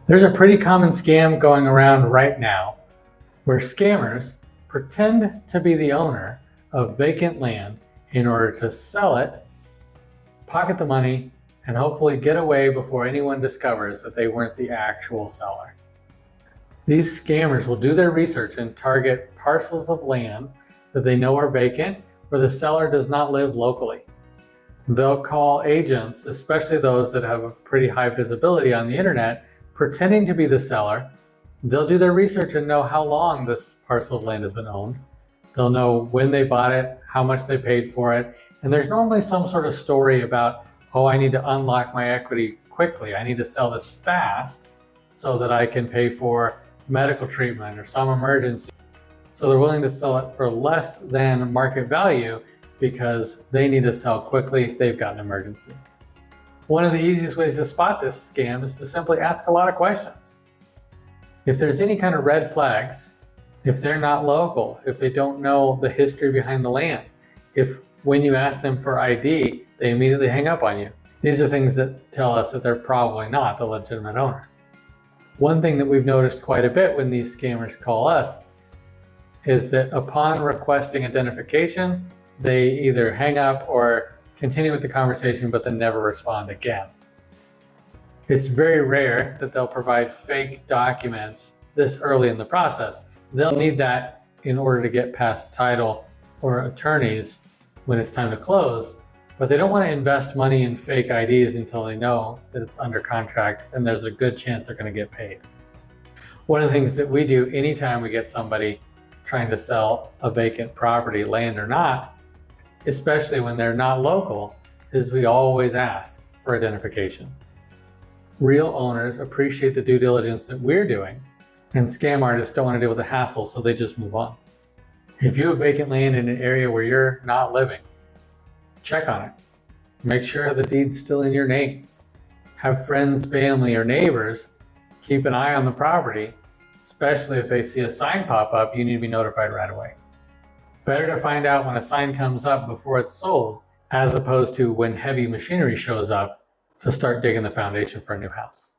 There's a pretty common scam going around right now where scammers pretend to be the owner of vacant land in order to sell it, pocket the money, and hopefully get away before anyone discovers that they weren't the actual seller. These scammers will do their research and target parcels of land that they know are vacant where the seller does not live locally. They'll call agents, especially those that have a pretty high visibility on the internet, pretending to be the seller. They'll do their research and know how long this parcel of land has been owned. They'll know when they bought it, how much they paid for it, and there's normally some sort of story about, oh, I need to unlock my equity quickly. I need to sell this fast so that I can pay for medical treatment or some emergency. So they're willing to sell it for less than market value because they need to sell quickly. They've got an emergency. One of the easiest ways to spot this scam is to simply ask a lot of questions. If there's any kind of red flags, if they're not local, if they don't know the history behind the land, if when you ask them for ID, they immediately hang up on you, these are things that tell us that they're probably not the legitimate owner. One thing that we've noticed quite a bit when these scammers call us is that upon requesting identification, they either hang up or continue with the conversation, but then never respond again. It's very rare that they'll provide fake documents this early in the process. They'll need that in order to get past title or attorneys when it's time to close, but they don't want to invest money in fake IDs until they know that it's under contract and there's a good chance they're going to get paid. One of the things that we do anytime we get somebody trying to sell a vacant property, land or not, especially when they're not local, is we always ask for identification. Real owners appreciate the due diligence that we're doing, and scam artists don't want to deal with the hassle, so they just move on. If you have vacant land in an area where you're not living, check on it. Make sure the deed's still in your name. Have friends, family, or neighbors keep an eye on the property, especially if they see a sign pop up. You need to be notified right away. Better to find out when a sign comes up before it's sold, as opposed to when heavy machinery shows up to start digging the foundation for a new house.